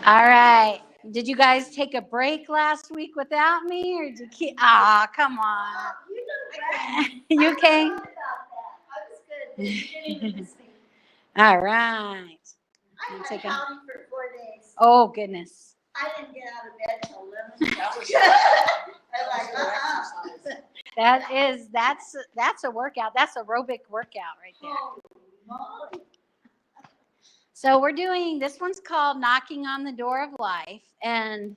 All right. Did you guys take a break last week without me, or did you keep? Ah, come on. You came. All right. I had Howdy for 4 days. Oh goodness. I didn't get out of bed till 11. That was That's a workout. That's aerobic workout right there. Holy moly. So we're doing, this one's called Knocking on the Door of Life. And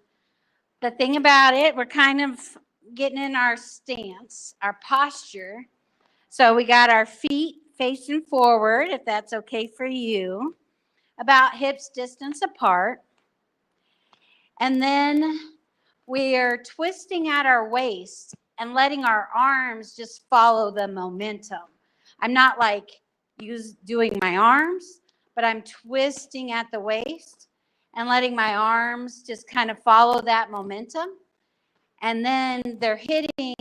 the thing about it, we're kind of getting in our stance, our posture. So we got our feet facing forward, if that's okay for you, about hips distance apart. And then we are twisting at our waist and letting our arms just follow the momentum. I'm not like doing my arms, but I'm twisting at the waist and letting my arms just kind of follow that momentum. And then they're hitting,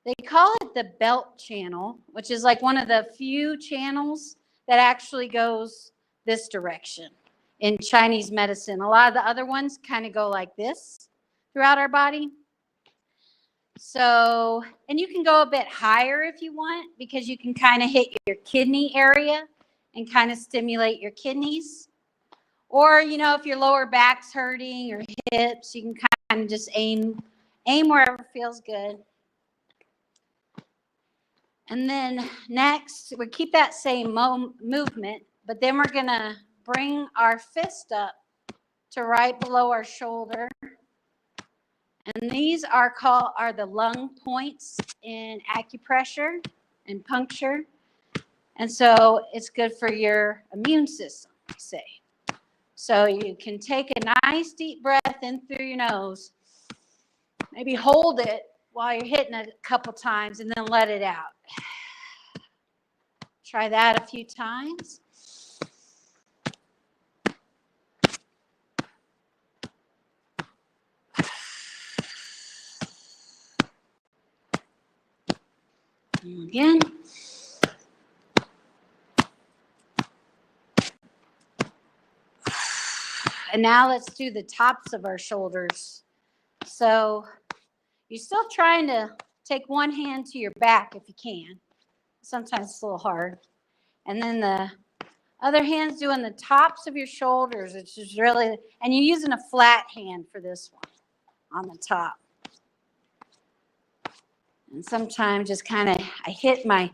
they call it the belt channel, which is like one of the few channels that actually goes this direction in Chinese medicine. A lot of the other ones kind of go like this throughout our body. So, and you can go a bit higher if you want, because you can kind of hit your kidney area and kind of stimulate your kidneys. Or, you know, if your lower back's hurting, your hips, you can kind of just aim wherever feels good. And then next, we keep that same movement, but then we're going to bring our fist up to right below our shoulder. And these are the lung points in acupressure and puncture. And so it's good for your immune system, say. So you can take a nice deep breath in through your nose. Maybe hold it while you're hitting it a couple times and then let it out. Try that a few times. And again. And now let's do the tops of our shoulders. So you're still trying to take one hand to your back if you can. Sometimes it's a little hard. And then the other hand's doing the tops of your shoulders, which is really, and you're using a flat hand for this one on the top. And sometimes just kind of, I hit my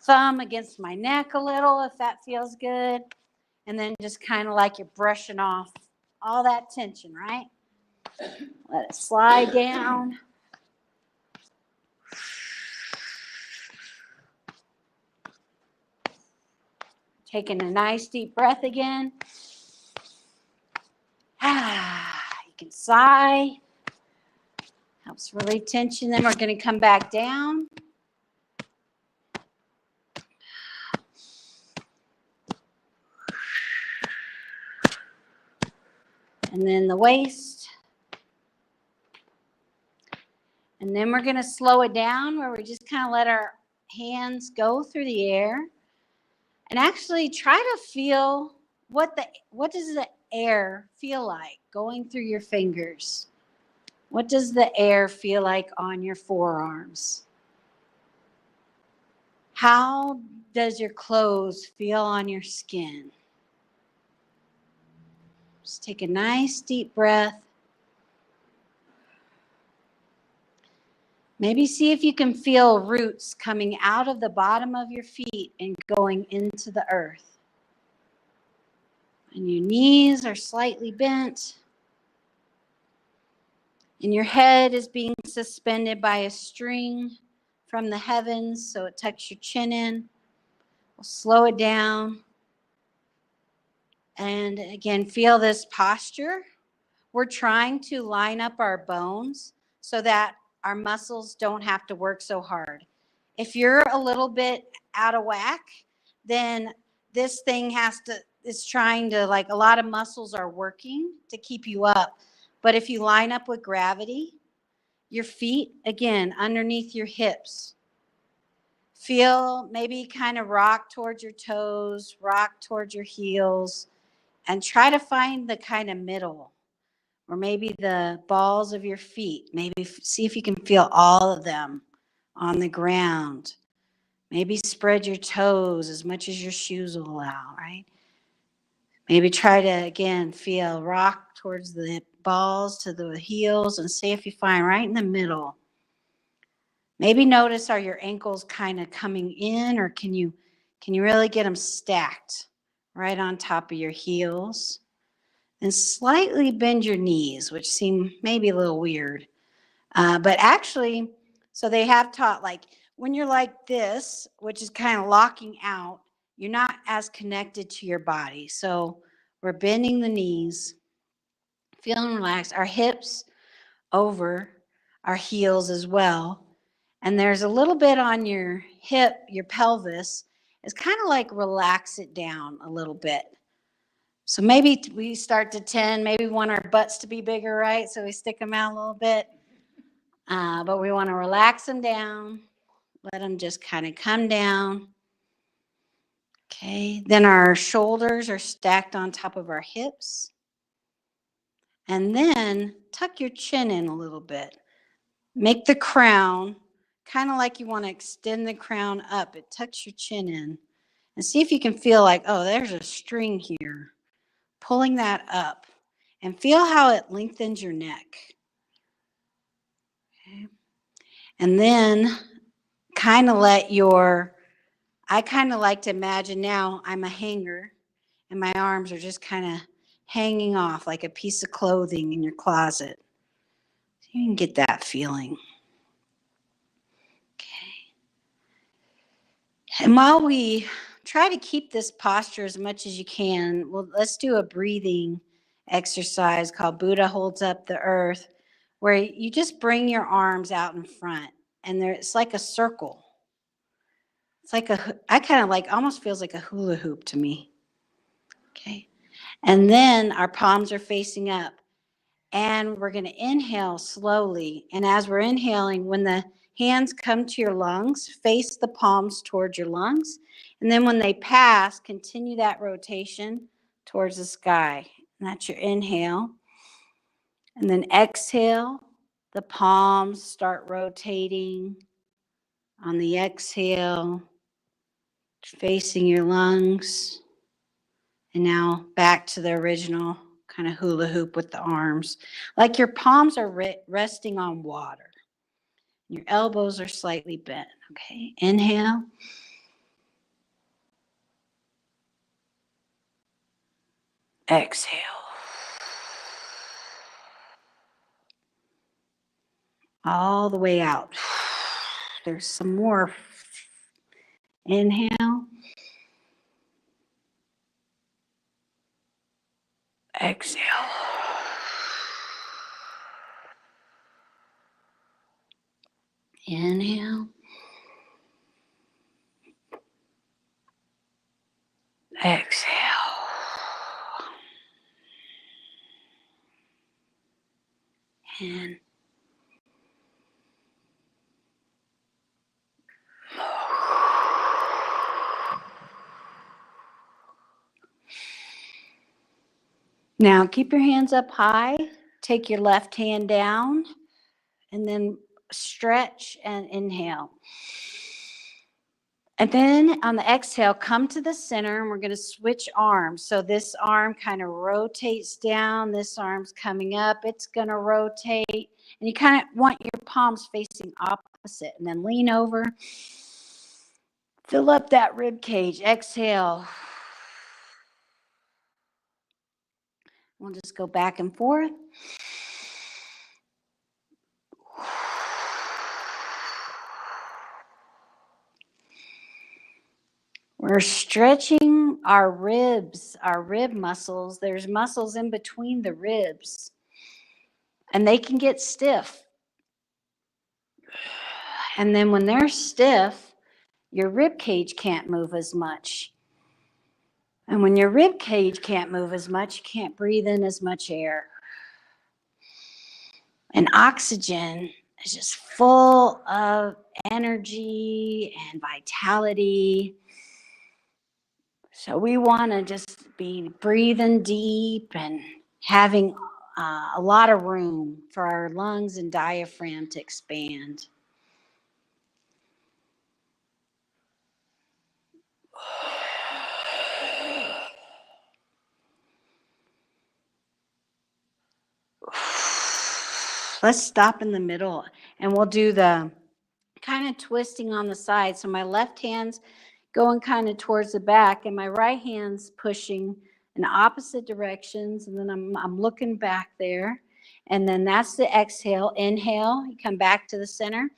thumb against my neck a little if that feels good. And then just kind of like you're brushing off all that tension, right? Let it slide down. Taking a nice deep breath again. You can sigh. Helps relieve tension. Then we're going to come back down. And then the waist. And then we're going to slow it down where we just kind of let our hands go through the air. And actually try to feel what does the air feel like going through your fingers? What does the air feel like on your forearms? How does your clothes feel on your skin? Just take a nice deep breath. Maybe see if you can feel roots coming out of the bottom of your feet and going into the earth. And your knees are slightly bent. And your head is being suspended by a string from the heavens, so it tucks your chin in. We'll slow it down. And again, feel this posture. We're trying to line up our bones so that our muscles don't have to work so hard. If you're a little bit out of whack, then this thing is trying to, like, a lot of muscles are working to keep you up. But if you line up with gravity, your feet, again, underneath your hips. Feel, maybe kind of rock towards your toes, rock towards your heels. and try to find the kind of middle, or maybe the balls of your feet. Maybe see if you can feel all of them on the ground. Maybe spread your toes as much as your shoes will allow, right? Maybe try to, again, feel rock towards the balls to the heels and see if you find right in the middle. Maybe notice, are your ankles kind of coming in, or can you really get them stacked right on top of your heels? And slightly bend your knees, which seem maybe a little weird. But actually, so they have taught, like, when you're like this, which is kind of locking out, you're not as connected to your body. So we're bending the knees, feeling relaxed, our hips over our heels as well. And there's a little bit on your hip, your pelvis. It's kind of like relax it down a little bit. So maybe we start to 10, maybe we want our butts to be bigger, right? So we stick them out a little bit. But we want to relax them down, let them just kind of come down. Okay, then our shoulders are stacked on top of our hips. And then tuck your chin in a little bit. Make the crown kind of like you want to extend the crown up. It tucks your chin in. And see if you can feel like, oh, there's a string here. Pulling that up. And feel how it lengthens your neck. Okay. And then kind of I kind of like to imagine now I'm a hanger and my arms are just kind of hanging off like a piece of clothing in your closet. So you can get that feeling. Okay. And while we try to keep this posture as much as you can, well, let's do a breathing exercise called Buddha Holds Up the Earth, where you just bring your arms out in front, and it's like a circle. It's like I kind of like, almost feels like a hula hoop to me. Okay. And then our palms are facing up. And we're going to inhale slowly. And as we're inhaling, when the hands come to your lungs, face the palms towards your lungs. And then when they pass, continue that rotation towards the sky. And that's your inhale. And then exhale, the palms start rotating. On the exhale, facing your lungs. And now back to the original kind of hula hoop with the arms. Like your palms are resting on water. Your elbows are slightly bent. Okay, inhale. Exhale. All the way out. There's some more. Inhale. Exhale. Inhale. Exhale. And now keep your hands up high. Take your left hand down and then stretch and inhale. And then on the exhale, come to the center, and we're going to switch arms. So this arm kind of rotates down. This arm's coming up. It's going to rotate. And you kind of want your palms facing opposite. And then lean over. Fill up that rib cage. Exhale. We'll just go back and forth. We're stretching our ribs, our rib muscles. There's muscles in between the ribs, and they can get stiff. And then when they're stiff, your rib cage can't move as much. And when your rib cage can't move as much, you can't breathe in as much air. And oxygen is just full of energy and vitality. So we want to just be breathing deep and having a lot of room for our lungs and diaphragm to expand. Let's stop in the middle and we'll do the kind of twisting on the side. So my left hand's going kind of towards the back and my right hand's pushing in opposite directions. And then I'm looking back there. And then that's the exhale. Inhale, you come back to the center.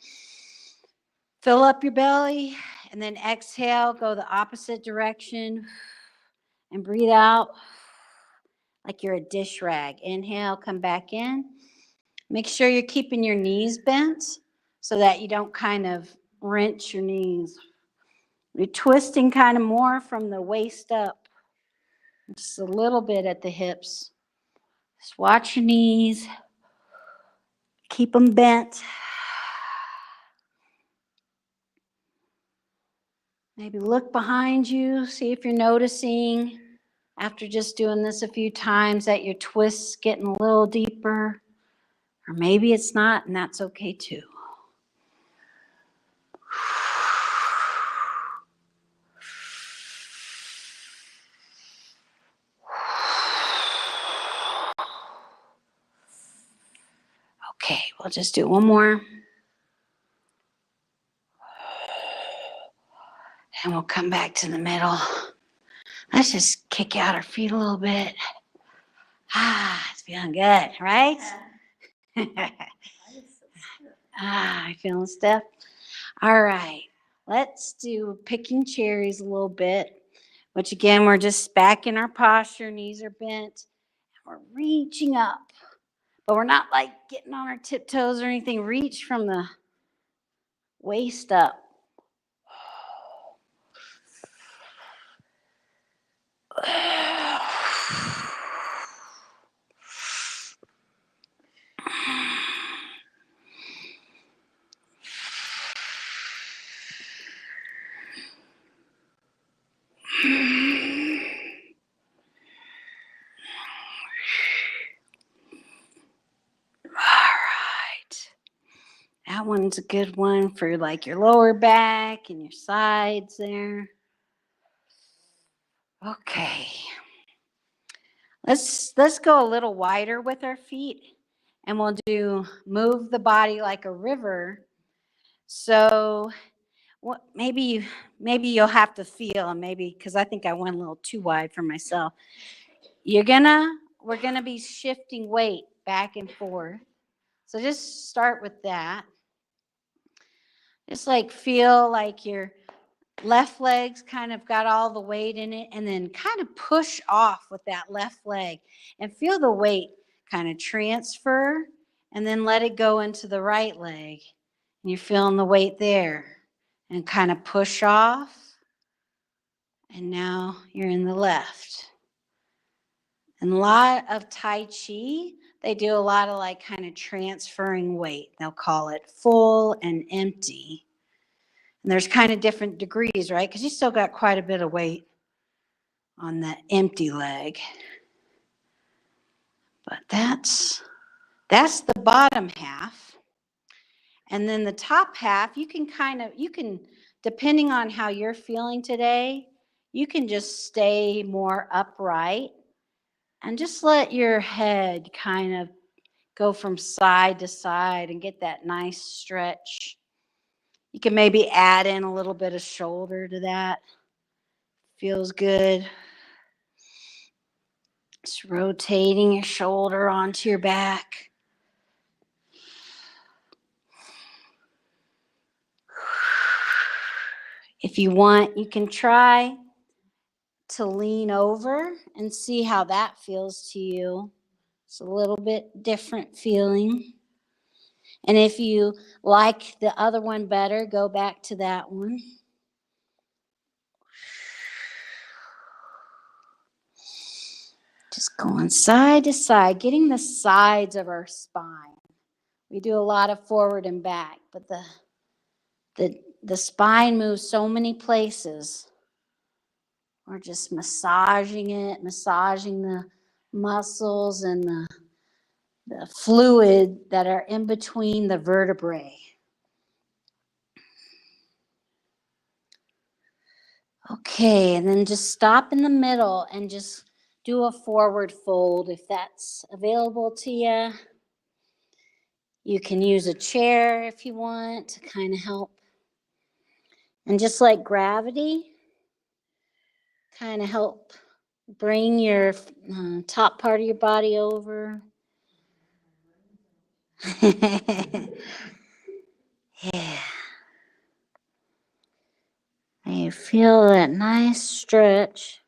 Fill up your belly. And then exhale, go the opposite direction. And breathe out like you're a dish rag. Inhale, come back in. Make sure you're keeping your knees bent so that you don't kind of wrench your knees. You're twisting kind of more from the waist up, just a little bit at the hips. Just watch your knees. Keep them bent. Maybe look behind you, see if you're noticing after just doing this a few times that your twist's getting a little deeper. Or maybe it's not, and that's okay too. Okay, we'll just do one more. And we'll come back to the middle. Let's just kick out our feet a little bit. It's feeling good, right? You feeling stiff? All right, let's do picking cherries a little bit, which again, we're just back in our posture, knees are bent, and we're reaching up, but we're not like getting on our tiptoes or anything. Reach from the waist up. That one's a good one for like your lower back and your sides there. Okay. Let's go a little wider with our feet and we'll do move the body like a river. So maybe you'll have to feel, maybe because I think I went a little too wide for myself. We're gonna be shifting weight back and forth. So just start with that. Just like feel like your left leg's kind of got all the weight in it, and then kind of push off with that left leg and feel the weight kind of transfer, and then let it go into the right leg. And you're feeling the weight there and kind of push off. And now you're in the left. And a lot of Tai Chi, they do a lot of like kind of transferring weight. They'll call it full and empty. And there's kind of different degrees, right? Because you still got quite a bit of weight on the empty leg. But that's the bottom half. And then the top half, you can depending on how you're feeling today, you can just stay more upright and just let your head kind of go from side to side and get that nice stretch. You can maybe add in a little bit of shoulder to that. Feels good. Just rotating your shoulder onto your back. If you want, you can try to lean over and see how that feels to you. It's a little bit different feeling. And if you like the other one better, go back to that one. Just going side to side, getting the sides of our spine. We do a lot of forward and back, but the spine moves so many places. We're just massaging it, massaging the muscles and the fluid that are in between the vertebrae. Okay, and then just stop in the middle and just do a forward fold if that's available to you. You can use a chair if you want to kind of help. And just like gravity, kind of help bring your top part of your body over. Yeah. And you feel that nice stretch.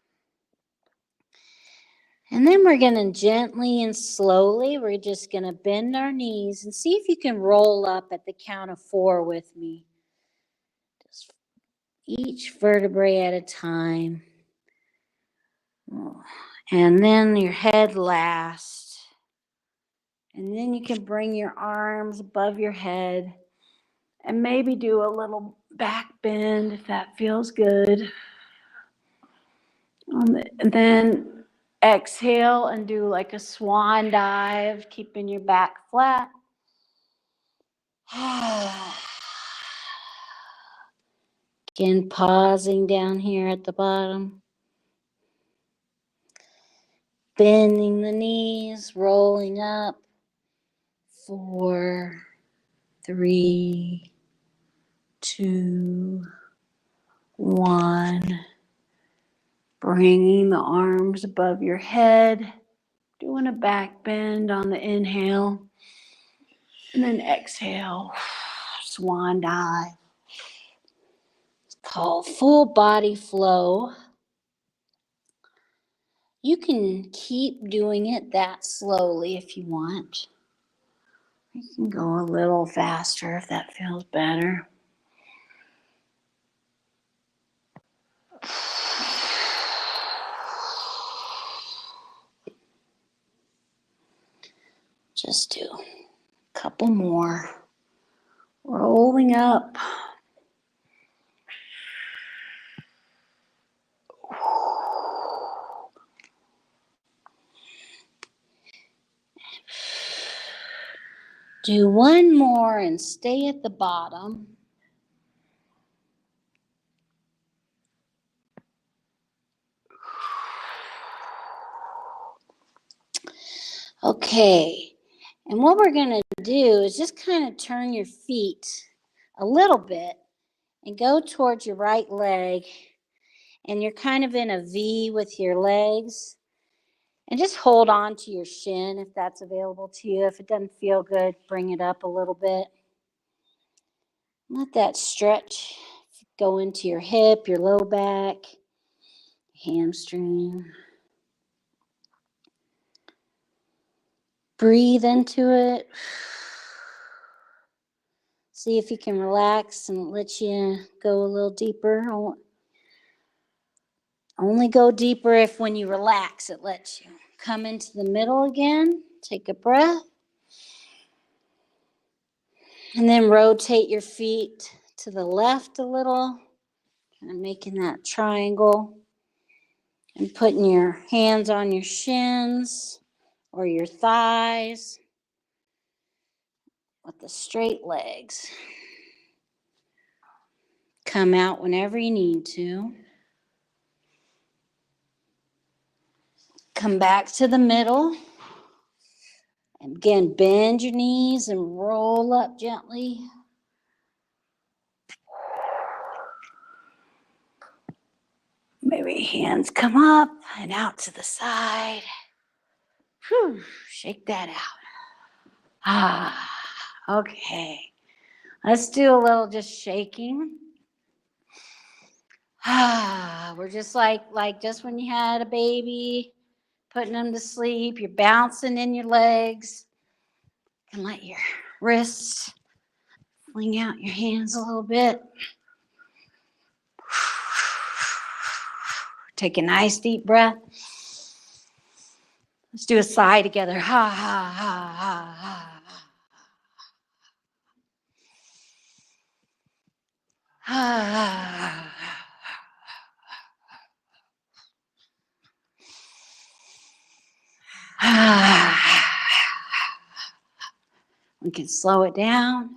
And then we're going to gently and slowly, we're just going to bend our knees and see if you can roll up at the count of 4 with me. Just each vertebrae at a time. And then your head last. And then you can bring your arms above your head and maybe do a little back bend if that feels good. And then exhale and do like a swan dive, keeping your back flat. Again, pausing down here at the bottom. Bending the knees, rolling up. 4, 3, 2, 1. Bringing the arms above your head. Doing a back bend on the inhale. And then exhale. Swan dive. It's called full body flow. You can keep doing it that slowly if you want. You can go a little faster if that feels better. Just do a couple more. Rolling up. Do one more and stay at the bottom. Okay, and what we're going to do is just kind of turn your feet a little bit and go towards your right leg, and you're kind of in a V with your legs, and just hold on to your shin if that's available to you. If it doesn't feel good, bring it up a little bit. Let that stretch go into your hip, your low back, hamstring. Breathe into it. See if you can relax and let you go a little deeper. Only go deeper if when you relax, it lets you. Come into the middle again. Take a breath. And then rotate your feet to the left a little. Kind of making that triangle. And putting your hands on your shins or your thighs with the straight legs. Come out whenever you need to. Come back to the middle. And again, bend your knees and roll up gently. Maybe hands come up and out to the side. Whew, shake that out. Okay. Let's do a little just shaking. We're just like just when you had a baby, putting them to sleep. You're bouncing in your legs. And let your wrists fling out your hands a little bit. Take a nice deep breath. Let's do a sigh together. Ha, ha, ha, ha, ha. Ha, ha, ha. can slow it down.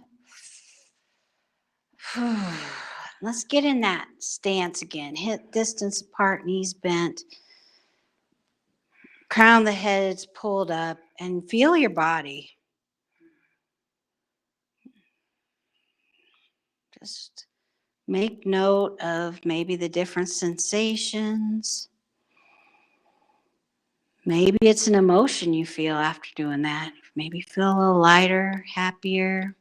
Let's get in that stance again. Hip distance apart, knees bent. Crown of the head is pulled up, and feel your body. Just make note of maybe the different sensations. Maybe it's an emotion you feel after doing that. Maybe feel a little lighter, happier.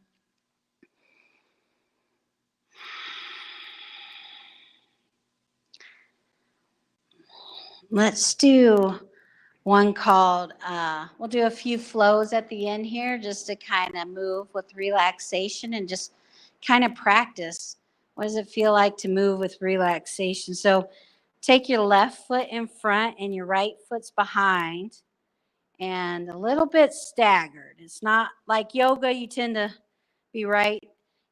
Let's do one called, we'll do a few flows at the end here just to kind of move with relaxation and just kind of practice. What does it feel like to move with relaxation? So take your left foot in front and your right foot's behind and a little bit staggered. It's not like yoga, you tend to be right.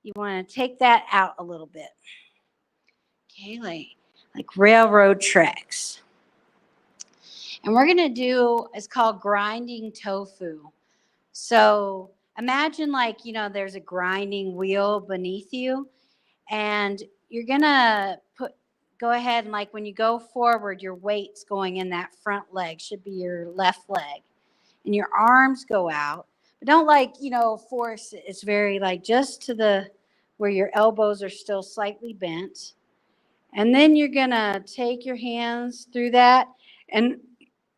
You want to take that out a little bit. Okay, like railroad tracks. And we're going to do, it's called grinding tofu. So imagine there's a grinding wheel beneath you and you're going to go ahead and when you go forward, your weight's going in that front leg, should be your left leg. And your arms go out, but don't force it. It's very just to where your elbows are still slightly bent. And then you're going to take your hands through that. And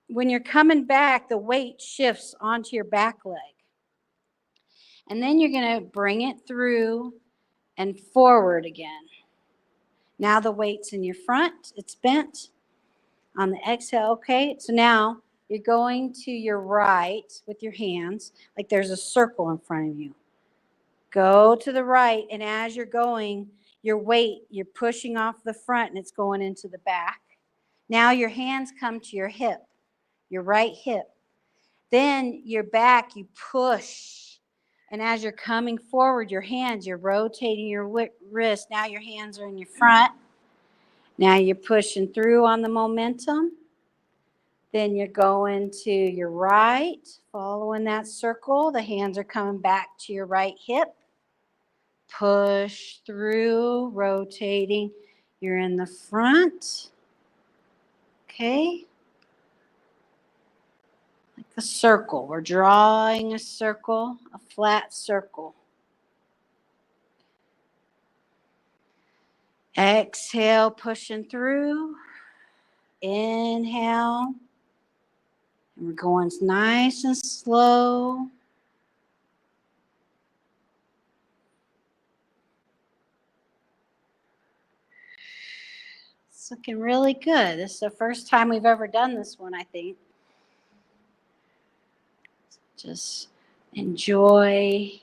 when you're coming back, the weight shifts onto your back leg. And then you're going to bring it through and forward again. Now the weight's in your front. It's bent on the exhale. Okay, so now you're going to your right with your hands, like there's a circle in front of you. Go to the right, and as you're going, your weight, you're pushing off the front and it's going into the back. Now your hands come to your hip, your right hip. Then your back, you push. And as you're coming forward, your hands, you're rotating your wrist. Now your hands are in your front. Now you're pushing through on the momentum. Then you're going to your right, following that circle. The hands are coming back to your right hip. Push through, rotating. You're in the front. Okay. Like a circle. We're drawing a circle, a flat circle. Exhale, pushing through. Inhale. And we're going nice and slow. It's looking really good. This is the first time we've ever done this one, I think. Just enjoy.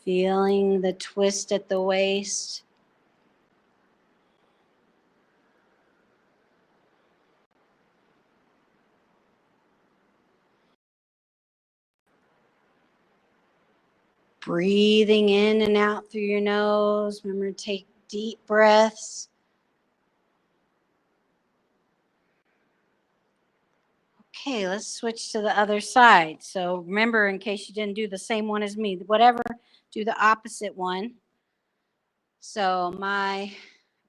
Feeling the twist at the waist. Breathing in and out through your nose. Remember to take deep breaths. Okay, let's switch to the other side. So remember, in case you didn't do the same one as me, do the opposite one. So my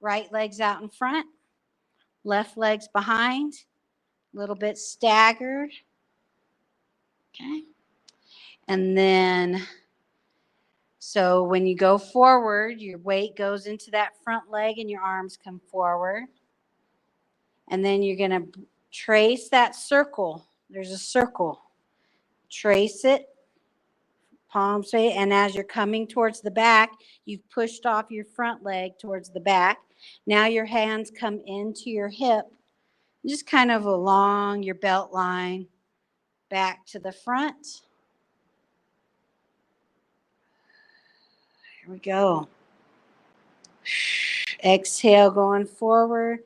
right leg's out in front, left leg's behind, a little bit staggered. Okay. And then, so when you go forward, your weight goes into that front leg and your arms come forward. And then you're going to trace that circle. There's a circle. Trace it, palms straight, and as you're coming towards the back, you've pushed off your front leg towards the back. Now your hands come into your hip, just kind of along your belt line, back to the front. Here we go. Exhale, going forward.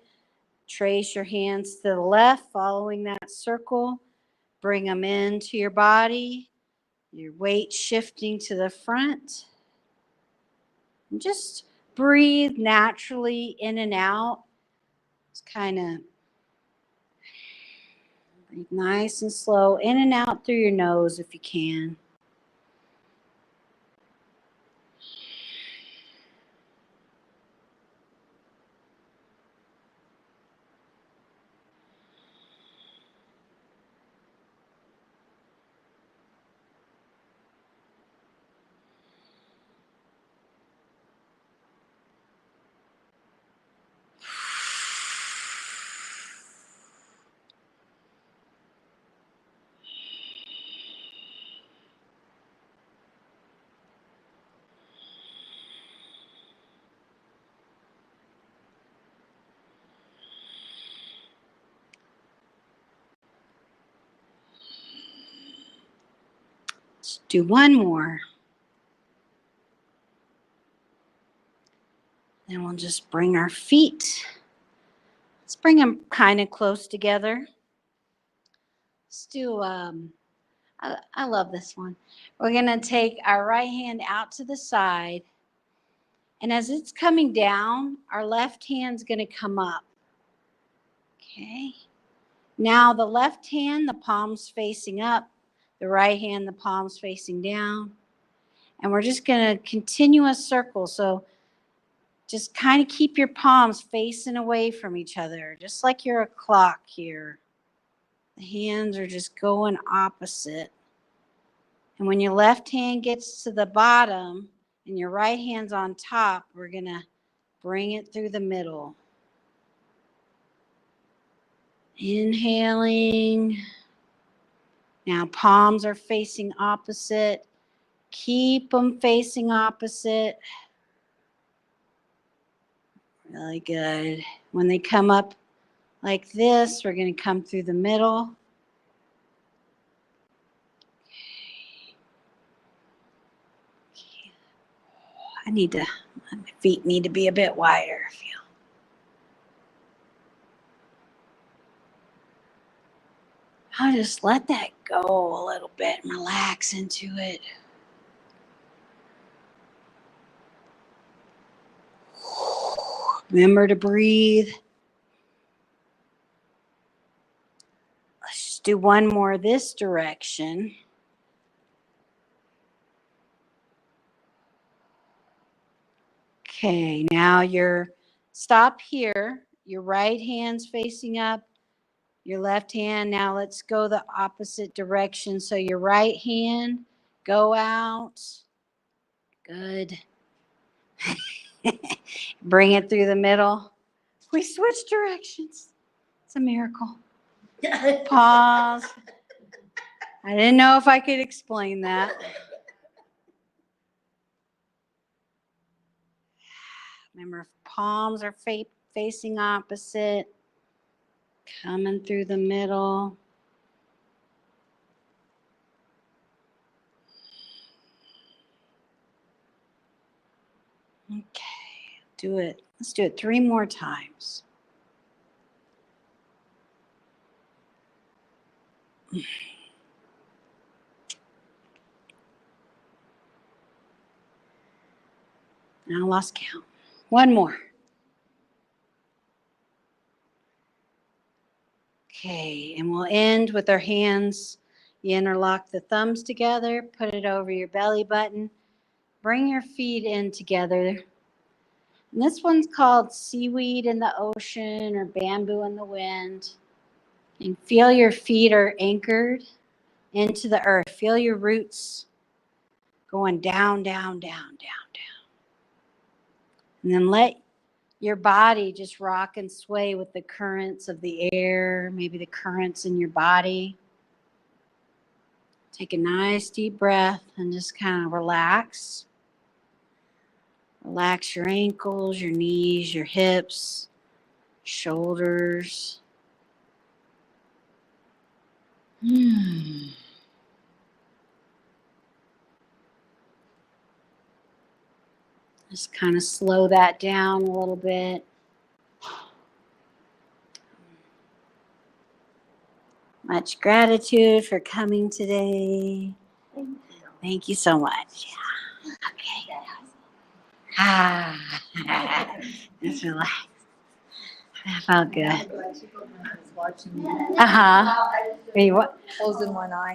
Trace your hands to the left, following that circle. Bring them into your body. Your weight shifting to the front. And just breathe naturally in and out. It's kind of Nice and slow, in and out through your nose if you can. Let's do one more. Then we'll just bring our feet. Let's bring them kind of close together. Let's do, I love this one. We're going to take our right hand out to the side. And as it's coming down, our left hand's going to come up. Okay. Now the left hand, the palms facing up. The right hand, the palms facing down. And we're just going to continue a circle. So just kind of keep your palms facing away from each other, just like you're a clock here. The hands are just going opposite. And when your left hand gets to the bottom and your right hand's on top, we're going to bring it through the middle. Inhaling. Now palms are facing opposite. Keep them facing opposite. Really good. When they come up like this, we're going to come through the middle. My feet need to be a bit wider. I feel. I'll just let that go a little bit and relax into it. Remember to breathe. Let's just do one more this direction. Okay, now stop here. Your right hand's facing up. Your left hand, now let's go the opposite direction. So your right hand, go out. Good. Bring it through the middle. We switched directions. It's a miracle. Pause. I didn't know if I could explain that. Remember, palms are facing opposite. Coming through the middle. Okay, do it. Let's do it 3 more times. Now I lost count. 1 more. Okay, and we'll end with our hands. You interlock the thumbs together, put it over your belly button. Bring your feet in together. And this one's called seaweed in the ocean or bamboo in the wind. And feel your feet are anchored into the earth. Feel your roots going down, down, down, down, down. And then let your body just rock and sway with the currents of the air, maybe the currents in your body. Take a nice deep breath and just kind of relax. Relax your ankles, your knees, your hips, shoulders. Just kind of slow that down a little bit. Much gratitude for coming today. Thank you so much. Yeah. Okay. Just relax. That felt good. I'm glad she was watching me, Uh-huh. Wait, what? closing one eye.